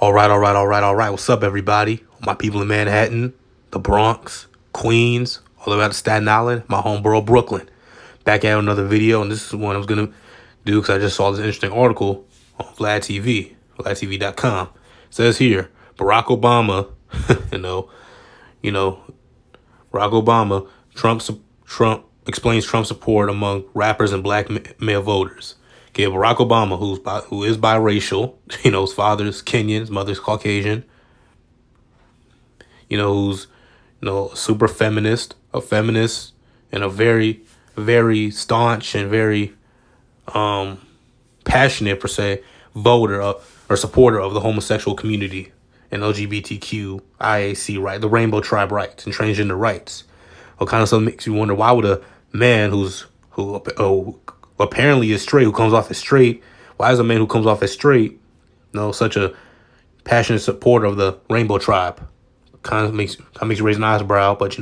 All right. What's up, everybody? My people in Manhattan, the Bronx, Queens, all the way out to Staten Island, my home borough, Brooklyn. Back at another video, and this is one I was going to do because I just saw this interesting article on Vlad TV, VladTV.com. It says here, Barack Obama, you know, Barack Obama, Trump explains Trump support among rappers and black male voters. Okay, Barack Obama, who is biracial, his father's Kenyan, his mother's Caucasian, who's super a feminist, and a very, very staunch and very passionate per se voter or supporter of the homosexual community and LGBTQ IAC right, the Rainbow Tribe rights and transgender rights. What kind of stuff makes you wonder why would a man who apparently is straight, who comes off as straight, why is a man who comes off as straight, such a passionate supporter of the Rainbow Tribe? Kind of makes you raise an eyebrow, but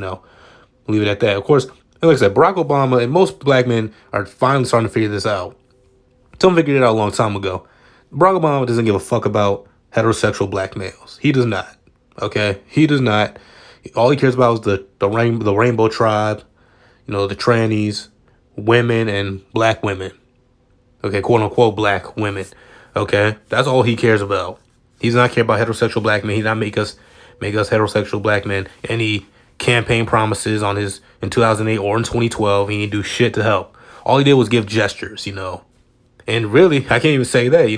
leave it at that. Of course, like I said, Barack Obama and most black men are finally starting to figure this out. Some figured it out a long time ago. Barack Obama doesn't give a fuck about heterosexual black males. He does not. Okay, he does not. All he cares about is the Rainbow Tribe, the trannies, women, and black women. Okay, quote unquote black women. Okay, that's all he cares about. He does not care about heterosexual black men. He does not make us heterosexual black men any campaign promises in 2008 or in 2012. He didn't do shit to help. All he did was give gestures, And really, I can't even say that,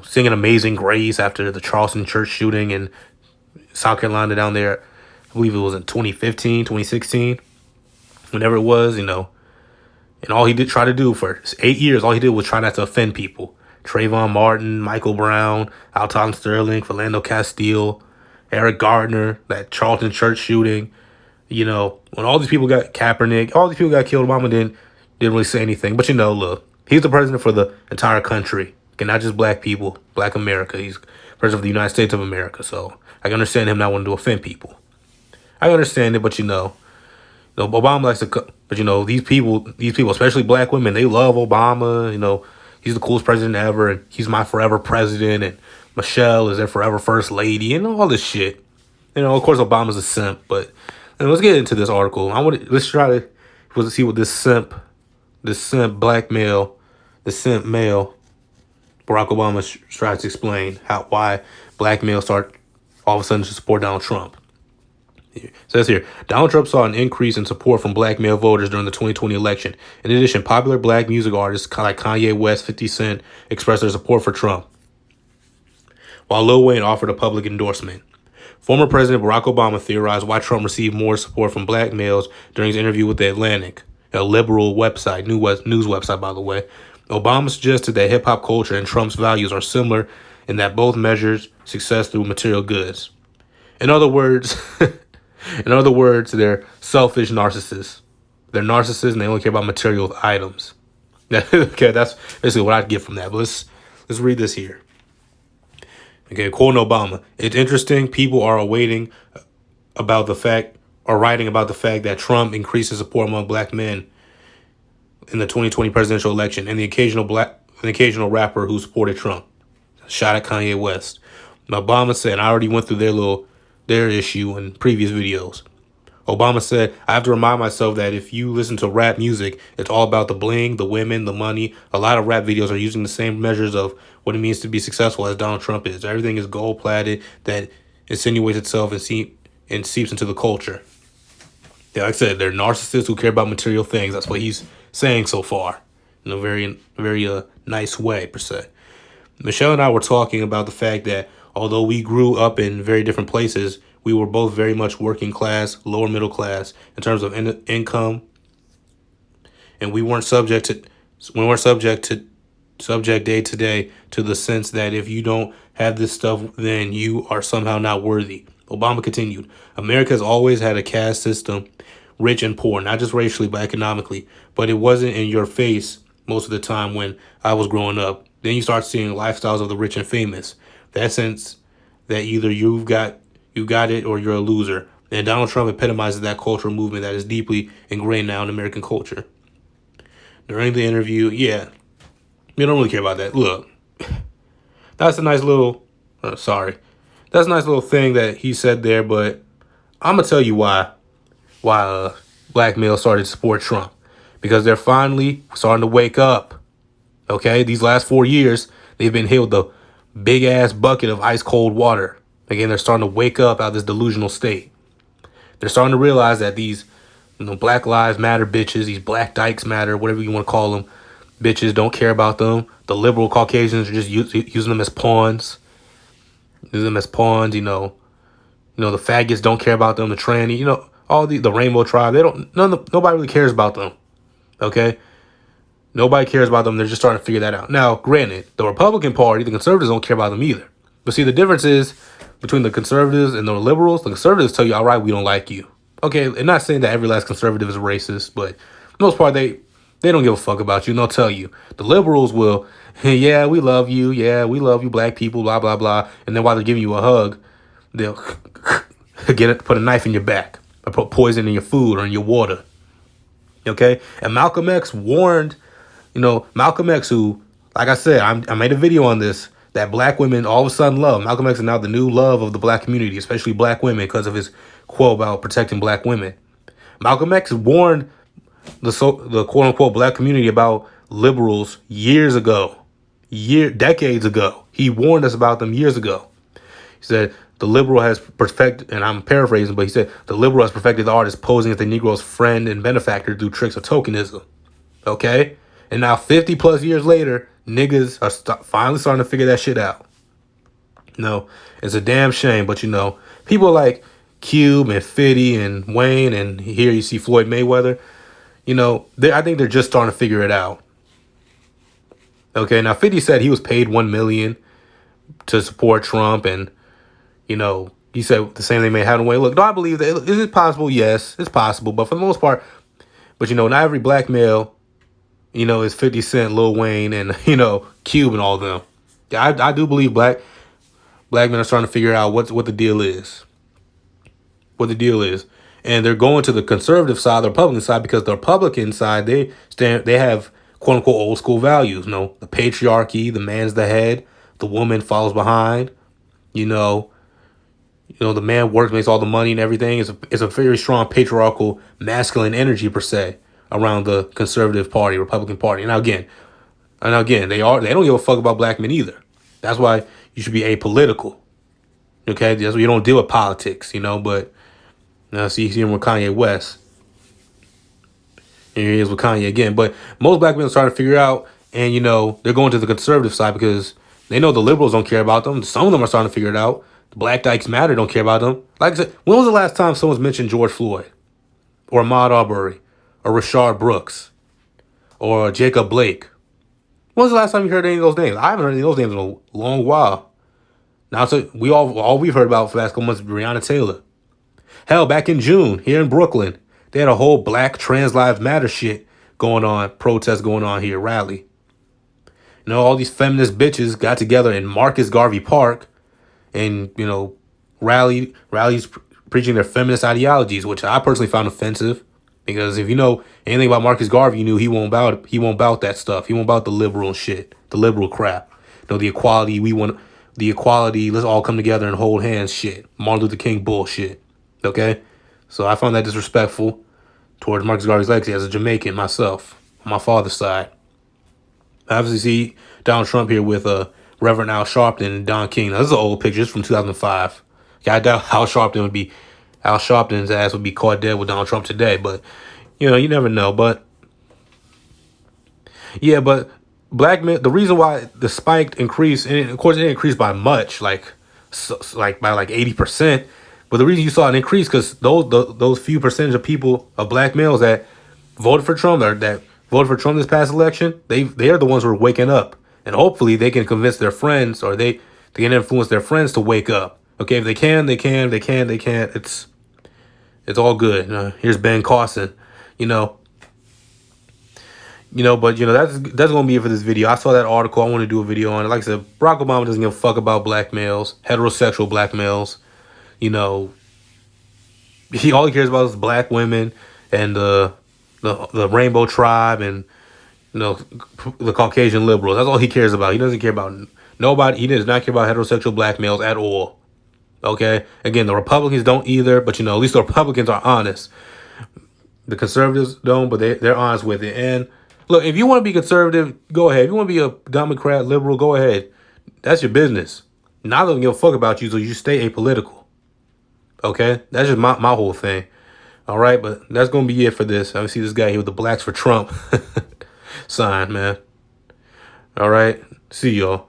singing Amazing Grace after the Charleston church shooting in South Carolina down there. I believe it was in 2015, 2016, whenever it was, And all he did try to do for 8 years, all he did was try not to offend people. Trayvon Martin, Michael Brown, Alton Sterling, Philando Castile, Eric Gardner, that Charleston church shooting. When all these people got Kaepernick, all these people got killed, Obama didn't really say anything. But look, he's the president for the entire country. Okay, not just black people, black America. He's president of the United States of America. So I can understand him not wanting to offend people. I understand it, but Obama likes to, but these people, especially black women, they love Obama. He's the coolest president ever, and he's my forever president, and Michelle is their forever first lady, and all this shit. Of course, Obama's a simp, but let's get into this article. Let's try to see what this simp male, Barack Obama tries to explain why black males start all of a sudden to support Donald Trump. It says here, Donald Trump saw an increase in support from black male voters during the 2020 election. In addition, popular black music artists like Kanye West, 50 Cent expressed their support for Trump, while Lil Wayne offered a public endorsement. Former President Barack Obama theorized why Trump received more support from black males during his interview with The Atlantic, a liberal website, news website, by the way. Obama suggested that hip-hop culture and Trump's values are similar in that both measures success through material goods. In other words, they're selfish narcissists. They're narcissists and they only care about material items. Okay, that's basically what I get from that. But let's read this here. Okay, quoting Obama. It's interesting. People are writing about the fact that Trump increased his support among black men in the 2020 presidential election, and the occasional rapper who supported Trump shot at Kanye West. Obama said, I already went through their issue in previous videos. Obama said, I have to remind myself that if you listen to rap music, it's all about the bling, the women, the money. A lot of rap videos are using the same measures of what it means to be successful as Donald Trump is. Everything is gold-plated that insinuates itself and seeps into the culture. Yeah, like I said, they're narcissists who care about material things. That's what he's saying so far in a very, very nice way, per se. Michelle and I were talking about the fact that although we grew up in very different places, we were both very much working class, lower middle class in terms of income, and we weren't subject day to day to the sense that if you don't have this stuff, then you are somehow not worthy. Obama continued, America has always had a caste system, rich and poor, not just racially but economically, but it wasn't in your face most of the time when I was growing up. Then you start seeing lifestyles of the rich and famous. That sense that either you got it or you're a loser. And Donald Trump epitomizes that cultural movement that is deeply ingrained now in American culture. During the interview, we don't really care about that. Look, that's a nice little Sorry. That's a nice little thing that he said there, but I'm gonna tell you why black males started to support Trump, because they're finally starting to wake up. Okay, these last 4 years they've been hit with the big ass bucket of ice cold water. Again, they're starting to wake up out of this delusional state. They're starting to realize that these, Black Lives Matter bitches, these Black Dykes Matter, whatever you want to call them, bitches don't care about them. The liberal Caucasians are just using them as pawns. Using them as pawns, the faggots don't care about them. The tranny, all the Rainbow Tribe, nobody really cares about them. Okay, nobody cares about them. They're just starting to figure that out. Now, granted, the Republican Party, the conservatives don't care about them either. But see, the difference is between the conservatives and the liberals. The conservatives tell you, all right, we don't like you. Okay, and not saying that every last conservative is racist, but for the most part, they don't give a fuck about you, and they'll tell you. The liberals will, hey, yeah, we love you. Yeah, we love you, black people, blah, blah, blah. And then while they're giving you a hug, they'll put a knife in your back or put poison in your food or in your water. Okay? And Malcolm X warned, Malcolm X, who, like I said, I made a video on this, that black women all of a sudden love. Malcolm X is now the new love of the black community, especially black women, because of his quote about protecting black women. Malcolm X warned the quote unquote black community about liberals years ago, decades ago. He warned us about them years ago. He said the liberal has perfected, and I'm paraphrasing, but he said the liberal has perfected the artist posing as the Negro's friend and benefactor through tricks of tokenism. Okay? And now 50 plus years later, niggas are finally starting to figure that shit out. It's a damn shame, but people like Cube and 50 and Wayne, and here you see Floyd Mayweather, I think they're just starting to figure it out. Okay, now 50 said he was paid $1 million to support Trump, and he said the same thing may happen away. Look, do I believe that? Is it possible? Yes, it's possible, but for the most part, but not every black male, is 50 Cent, Lil Wayne, and Cube and all of them. Yeah, I do believe black men are starting to figure out what the deal is. What the deal is. And they're going to the conservative side, the Republican side, because the Republican side, they have quote unquote old school values. The patriarchy, the man's the head, the woman follows behind. The man works, makes all the money and everything. It's a very strong patriarchal masculine energy per se around the conservative party, Republican Party. And again, they don't give a fuck about black men either. That's why you should be apolitical. Okay, that's why you don't deal with politics, but now see him with Kanye West. And here he is with Kanye again. But most black men are starting to figure out, and they're going to the conservative side because they know the liberals don't care about them. Some of them are starting to figure it out. The Black Dykes Matter don't care about them. Like I said, when was the last time someone's mentioned George Floyd? Or Ahmaud Arbery? Or Rashard Brooks? Or Jacob Blake? When was the last time you heard any of those names? I haven't heard any of those names in a long while. Now, so all we've heard about for the last couple months is Breonna Taylor. Hell, back in June, here in Brooklyn, they had a whole Black Trans Lives Matter shit going on, protests going on here, rally. All these feminist bitches got together in Marcus Garvey Park and, rallies preaching their feminist ideologies, which I personally found offensive. Because if you know anything about Marcus Garvey, you knew he won't bout that stuff. He won't bout the liberal shit, the liberal crap. The equality, let's all come together and hold hands shit. Martin Luther King bullshit. Okay? So I found that disrespectful towards Marcus Garvey's legacy as a Jamaican myself, on my father's side. I obviously see Donald Trump here with Reverend Al Sharpton and Don King. Now, this is an old picture. It's from 2005. I doubt Al Sharpton's ass would be caught dead with Donald Trump today. But, you never know. But, yeah, but black men, the reason why the spike increased, and of course it didn't increase by much, by 80%. But the reason you saw an increase because those few percentage of people, of black males that voted for Trump, or that voted for Trump this past election, they are the ones who are waking up. And hopefully they can convince their friends, or they can influence their friends to wake up. Okay, if they can, they can. They can't, they can't. It's all good. Here's Ben Carson, But that's gonna be it for this video. I saw that article. I want to do a video on it. Like I said, Barack Obama doesn't give a fuck about black males, heterosexual black males. All he cares about is black women and the Rainbow Tribe and the Caucasian liberals. That's all he cares about. He doesn't care about Nobody, he does not care about heterosexual black males at all. Okay? Again, the Republicans don't either, but at least the Republicans are honest. The conservatives don't, but they're honest with it. And look, if you want to be conservative, go ahead. If you want to be a Democrat, liberal, go ahead. That's your business. Not gonna give a fuck about you, so you stay apolitical. Okay? That's just my whole thing. All right, but that's gonna be it for this. I see this guy here with the Blacks for Trump sign, man. All right. See y'all.